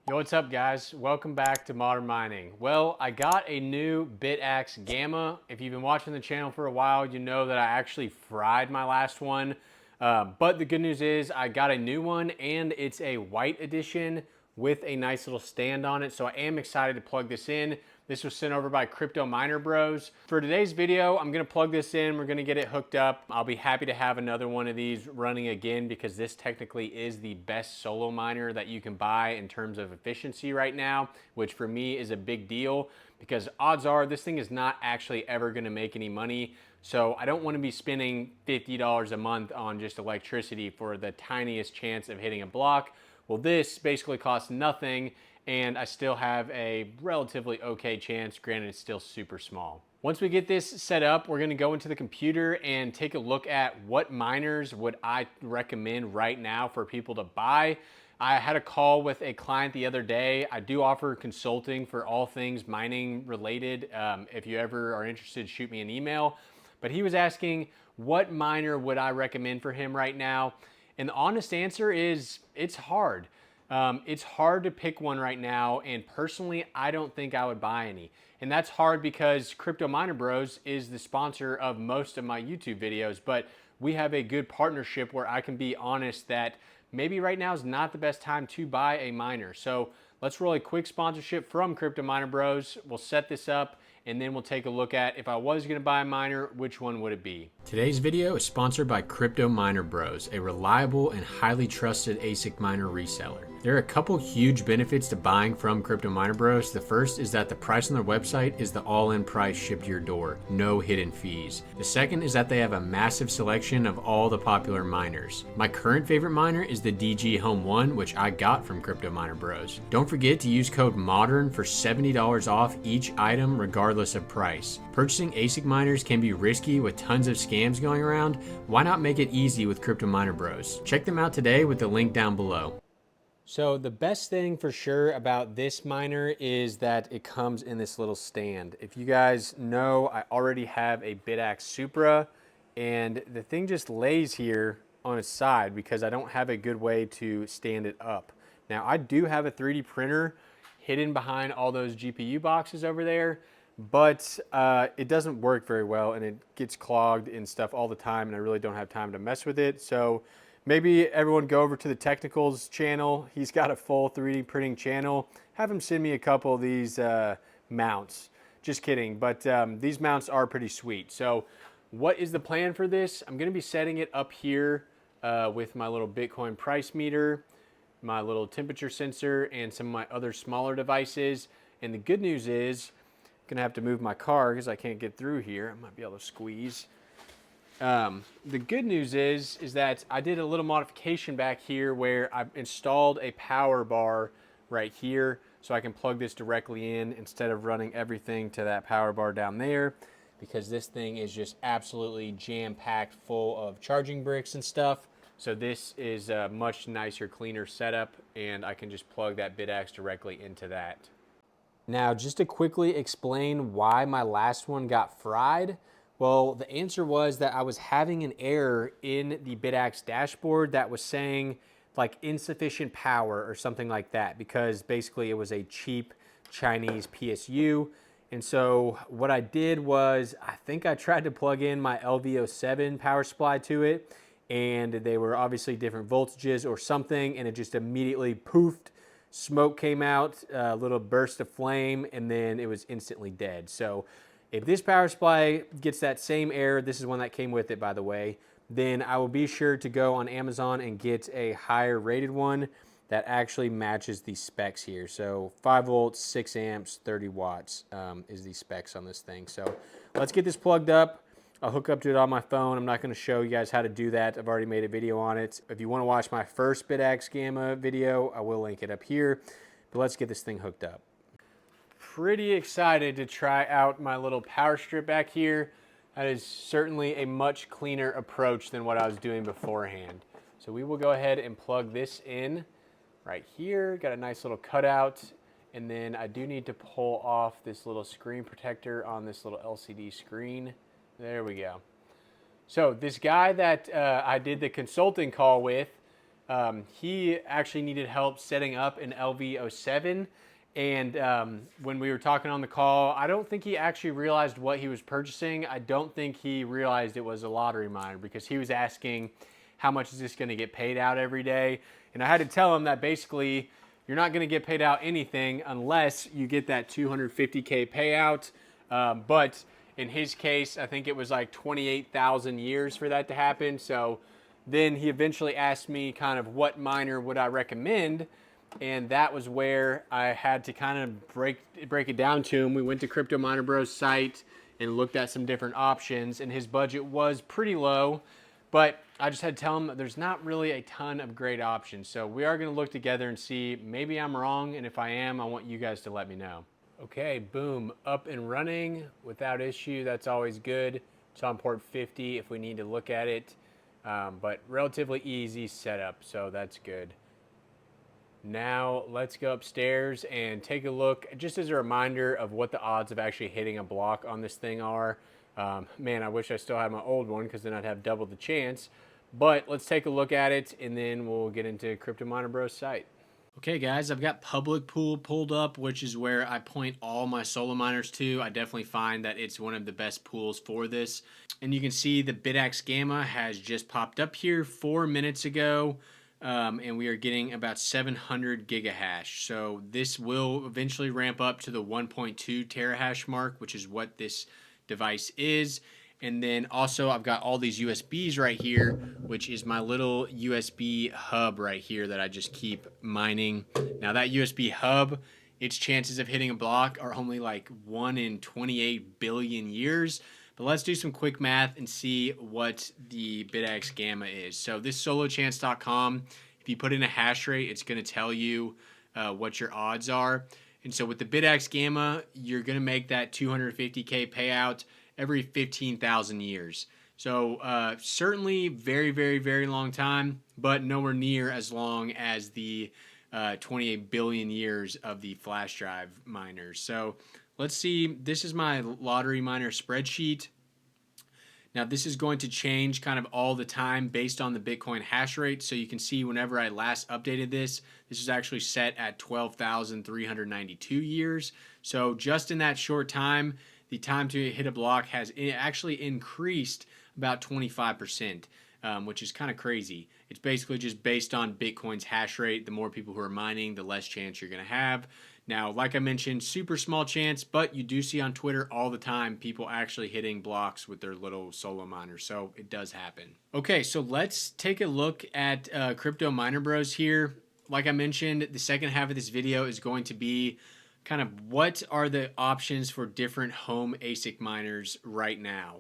Yo, what's up guys? Welcome back to Modern Mining. Well, I got a new Bitaxe Gamma. If you've been watching the channel for a while, you know that I actually fried my last one. But the good news is I got a new one and it's a white edition with a nice little stand on it. So I am excited to plug this in. This was sent over by Crypto Miner Bros. For today's video, I'm gonna plug this in. We're gonna get it hooked up. I'll be happy to have another one of these running again because this technically is the best solo miner that you can buy in terms of efficiency right now, which for me is a big deal because odds are this thing is not actually ever gonna make any money. So I don't wanna be spending $50 a month on just electricity for the tiniest chance of hitting a block. Well, this basically costs nothing and I still have a relatively okay chance, granted it's still super small. Once we get this set up, we're gonna go into the computer and take a look at what miners would I recommend right now for people to buy. I had a call with a client the other day. I do offer consulting for all things mining related. If you ever are interested, shoot me an email. But he was asking what miner would I recommend for him right now? And the honest answer is it's hard. It's hard to pick one right now, and personally, I don't think I would buy any. And that's hard because Crypto Miner Bros is the sponsor of most of my YouTube videos, but we have a good partnership where I can be honest that maybe right now is not the best time to buy a miner. So let's roll a quick sponsorship from Crypto Miner Bros. We'll set this up and then we'll take a look at if I was gonna buy a miner, which one would it be? Today's video is sponsored by Crypto Miner Bros, a reliable and highly trusted ASIC miner reseller. There are a couple huge benefits to buying from Crypto Miner Bros. The first is that the price on their website is the all-in price shipped to your door, no hidden fees. The second is that they have a massive selection of all the popular miners. My current favorite miner is the DG Home 1, which I got from Crypto Miner Bros. Don't forget to use code MODERN for $70 off each item regardless of price. Purchasing ASIC miners can be risky with tons of scams going around. Why not make it easy with Crypto Miner Bros? Check them out today with the link down below. So the best thing for sure about this miner is that it comes in this little stand. If you guys know, I already have a Bitaxe Supra and the thing just lays here on its side because I don't have a good way to stand it up. Now I do have a 3D printer hidden behind all those GPU boxes over there, but it doesn't work very well and it gets clogged and stuff all the time and I really don't have time to mess with it. So maybe everyone go over to the Technicals channel. He's got a full 3D printing channel. Have him send me a couple of these mounts. Just kidding, but these mounts are pretty sweet. So what is the plan for this? I'm gonna be setting it up here with my little Bitcoin price meter, my little temperature sensor, and some of my other smaller devices. And the good news is, I'm gonna have to move my car because I can't get through here. I might be able to squeeze. The good news is that I did a little modification back here where I've installed a power bar right here so I can plug this directly in instead of running everything to that power bar down there because this thing is just absolutely jam-packed full of charging bricks and stuff. So this is a much nicer, cleaner setup and I can just plug that Bitaxe directly into that. Now, just to quickly explain why my last one got fried. Well, the answer was that I was having an error in the Bitaxe dashboard that was saying like insufficient power or something like that because basically it was a cheap Chinese PSU. And so what I did was I think I tried to plug in my LV07 power supply to it and they were obviously different voltages or something and it just immediately poofed. Smoke came out, a little burst of flame, and then it was instantly dead. So if this power supply gets that same error, this is one that came with it, by the way, then I will be sure to go on Amazon and get a higher rated one that actually matches the specs here. So 5 volts, 6 amps, 30 watts is the specs on this thing. So let's get this plugged up. I'll hook up to it on my phone. I'm not gonna show you guys how to do that. I've already made a video on it. If you wanna watch my first Bitaxe Gamma video, I will link it up here. But let's get this thing hooked up. Pretty excited to try out my little power strip back here. That is certainly a much cleaner approach than what I was doing beforehand. So we will go ahead and plug this in right here. Got a nice little cutout. And then I do need to pull off this little screen protector on this little LCD screen. There we go. So this guy that I did the consulting call with He actually needed help setting up an LV07. And when we were talking on the call, I don't think he actually realized what he was purchasing. I don't think he realized it was a lottery miner, because he was asking, how much is this going to get paid out every day? And I had to tell him that basically you're not going to get paid out anything unless you get that 250K payout. But in his case, I think it was like 28,000 years for that to happen. So then he eventually asked me kind of what miner would I recommend. And that was where I had to kind of break it down to him. We went to Crypto Miner Bros site and looked at some different options, and his budget was pretty low, but I just had to tell him there's not really a ton of great options. So we are going to look together and see. Maybe I'm wrong, and if I am, I want you guys to let me know. Okay, boom, up and running without issue. That's always good. It's on port 50 if we need to look at it, but relatively easy setup, so that's good. Now let's go upstairs and take a look, just as a reminder of what the odds of actually hitting a block on this thing are. Man, I wish I still had my old one, because then I'd have double the chance. But let's take a look at it, and then we'll get into Crypto Miner Bros site. Okay guys, I've got public pool pulled up, which is where I point all my solo miners to. I definitely find that it's one of the best pools for this. And you can see the Bitaxe Gamma has just popped up here 4 minutes ago. And we are getting about 700 gigahash. So this will eventually ramp up to the 1.2 terahash mark, which is what this device is. And then also I've got all these USBs right here, which is my little USB hub right here that I just keep mining. Now that USB hub, its chances of hitting a block are only like 1 in 28 billion years. But let's do some quick math and see what the Bitaxe Gamma is. So this solochance.com, if you put in a hash rate, it's going to tell you what your odds are. And so with the Bitaxe Gamma, you're going to make that 250K payout every 15,000 years. So certainly very, very, very long time, but nowhere near as long as the 28 billion years of the flash drive miners. So let's see, this is my lottery miner spreadsheet. Now this is going to change kind of all the time based on the Bitcoin hash rate. So you can see whenever I last updated this, this is actually set at 12,392 years. So just in that short time, the time to hit a block has actually increased about 25%, which is kind of crazy. It's basically just based on Bitcoin's hash rate. The more people who are mining, the less chance you're going to have. Now, like I mentioned, super small chance, but you do see on Twitter all the time people actually hitting blocks with their little solo miners, so it does happen. Okay, so let's take a look at Crypto Miner Bros here. Like I mentioned, the second half of this video is going to be kind of what are the options for different home ASIC miners right now.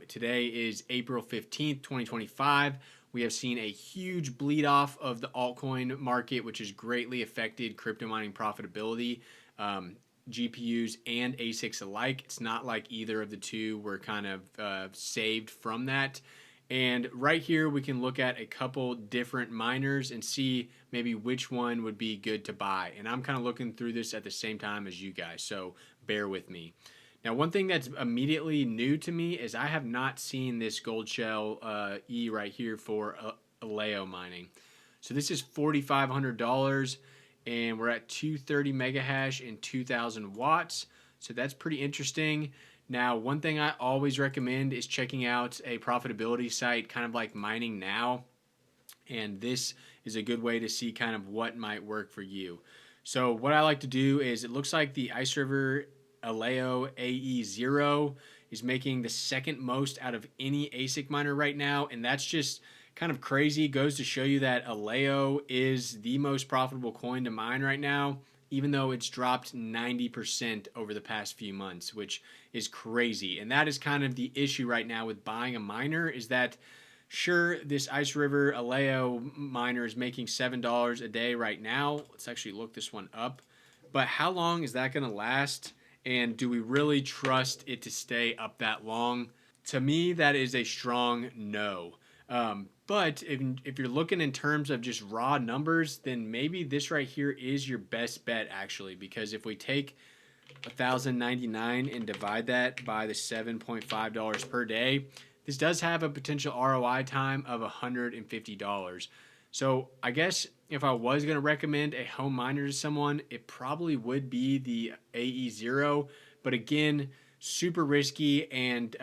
Today is April 15th, 2025. We have seen a huge bleed off of the altcoin market, which has greatly affected crypto mining profitability, GPUs and ASICs alike. It's not like either of the two were kind of saved from that. And right here, we can look at a couple different miners and see maybe which one would be good to buy. And I'm kind of looking through this at the same time as you guys, so bear with me. Now, one thing that's immediately new to me is I have not seen this gold shell E right here for Aleo mining. So this is $4,500, and we're at 230 megahash and 2,000 watts. So that's pretty interesting. Now, one thing I always recommend is checking out a profitability site, kind of like Mining Now. And this is a good way to see kind of what might work for you. So what I like to do is, it looks like the Ice River Aleo AE0 is making the second most out of any ASIC miner right now. And that's just kind of crazy. It goes to show you that Aleo is the most profitable coin to mine right now, even though it's dropped 90% over the past few months, which is crazy. And that is kind of the issue right now with buying a miner, is that sure, this Ice River Aleo miner is making $7 a day right now. Let's actually look this one up. But how long is that going to last? And do we really trust it to stay up that long? To me, that is a strong no. But if you're looking in terms of just raw numbers, then maybe this right here is your best bet, actually. Because if we take 1,099 and divide that by the $7.5 per day, this does have a potential ROI time of $150. So I guess if I was going to recommend a home miner to someone, it probably would be the AE0. But again, super risky. And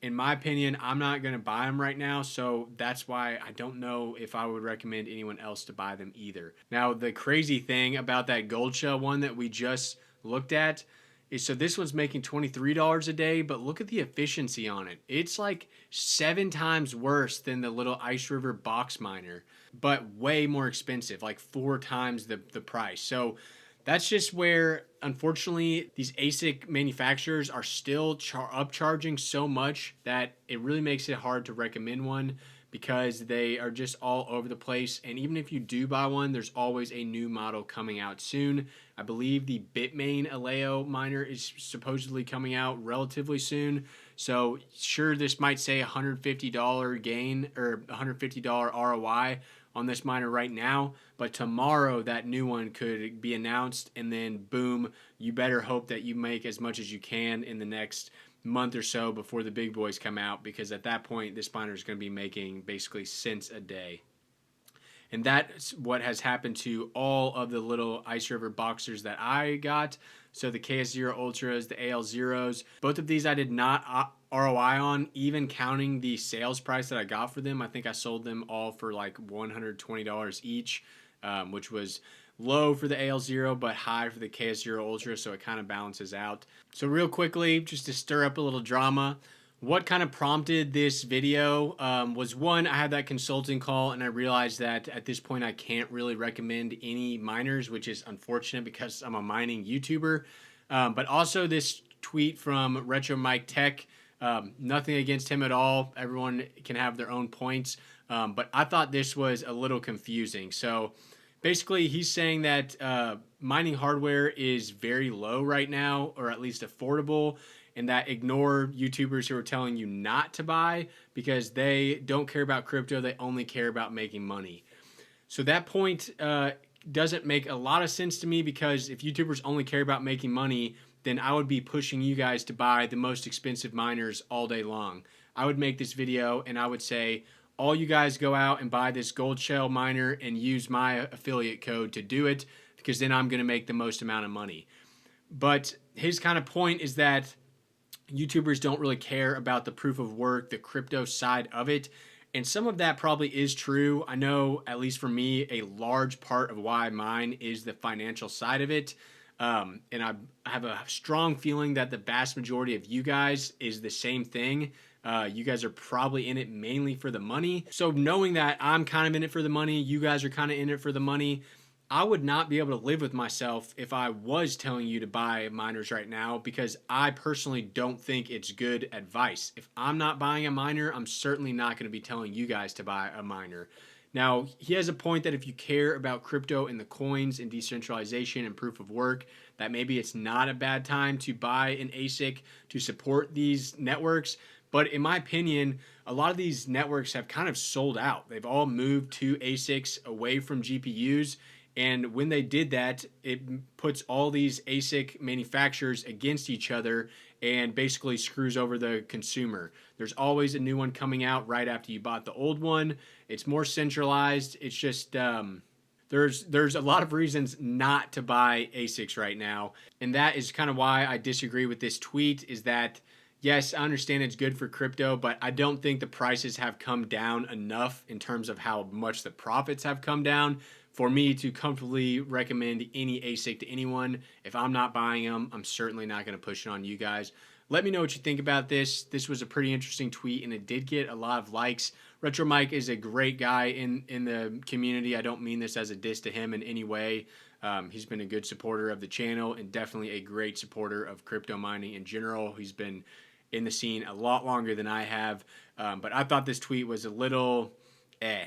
in my opinion, I'm not going to buy them right now. So that's why I don't know if I would recommend anyone else to buy them either. Now, the crazy thing about that gold shell one that we just looked at is, so this one's making $23 a day, but look at the efficiency on it. It's like 7 times worse than the little Ice River box miner, but way more expensive, like 4 times the price. So that's just where, unfortunately, these ASIC manufacturers are still upcharging so much that it really makes it hard to recommend one, because they are just all over the place. And even if you do buy one, there's always a new model coming out soon. I believe the Bitmain Aleo miner is supposedly coming out relatively soon. So sure, this might say $150 gain or $150 ROI on this miner right now, but tomorrow that new one could be announced, and then boom, you better hope that you make as much as you can in the next month or so before the big boys come out, because at that point this miner is going to be making basically cents a day. And that's what has happened to all of the little Ice River boxers that I got. So the KS0 Ultras, the AL0s, both of these I did not ROI on, even counting the sales price that I got for them. I think I sold them all for like $120 each, which was low for the AL0 but high for the KS0 Ultra, so it kind of balances out. So real quickly, just to stir up a little drama, what kind of prompted this video was, one, I had that consulting call and I realized that at this point I can't really recommend any miners, which is unfortunate because I'm a mining YouTuber. But also this tweet from Retro Mike Tech. Nothing against him at all. Everyone can have their own points. But I thought this was a little confusing. So basically, he's saying that mining hardware is very low right now, or at least affordable, and that ignore YouTubers who are telling you not to buy because they don't care about crypto. They only care about making money. So that point doesn't make a lot of sense to me, because if YouTubers only care about making money, then I would be pushing you guys to buy the most expensive miners all day long. I would make this video and I would say, all you guys go out and buy this gold shell miner and use my affiliate code to do it, because then I'm going to make the most amount of money. But his kind of point is that YouTubers don't really care about the proof of work, the crypto side of it. And some of that probably is true. I know, at least for me, a large part of why I mine is the financial side of it. And I have a strong feeling that the vast majority of you guys is the same thing. You guys are probably in it mainly for the money. So knowing that I'm kind of in it for the money, you guys are kind of in it for the money, I would not be able to live with myself if I was telling you to buy miners right now, because I personally don't think it's good advice. If I'm not buying a miner, I'm certainly not going to be telling you guys to buy a miner. Now, he has a point that if you care about crypto and the coins and decentralization and proof of work, that maybe it's not a bad time to buy an ASIC to support these networks. But in my opinion, a lot of these networks have kind of sold out. They've all moved to ASICs away from GPUs. And when they did that, it puts all these ASIC manufacturers against each other and basically screws over the consumer. There's always a new one coming out right after you bought the old one. It's more centralized. It's just there's a lot of reasons not to buy ASICs right now. And that is kind of why I disagree with this tweet, is that yes, I understand it's good for crypto, but I don't think the prices have come down enough in terms of how much the profits have come down for me to comfortably recommend any ASIC to anyone. If I'm not buying them, I'm certainly not going to push it on you guys. Let me know what you think about this. This was a pretty interesting tweet, and it did get a lot of likes. Retro Mike is a great guy in the community. I don't mean this as a diss to him in any way. He's been a good supporter of the channel and definitely a great supporter of crypto mining in general. He's been in the scene a lot longer than I have, but I thought this tweet was a little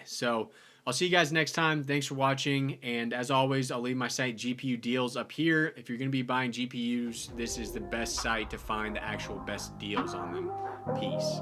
So I'll see you guys next time. Thanks for watching. And as always, I'll leave my site GPU deals up here. If you're going to be buying GPUs, this is the best site to find the actual best deals on them. Peace.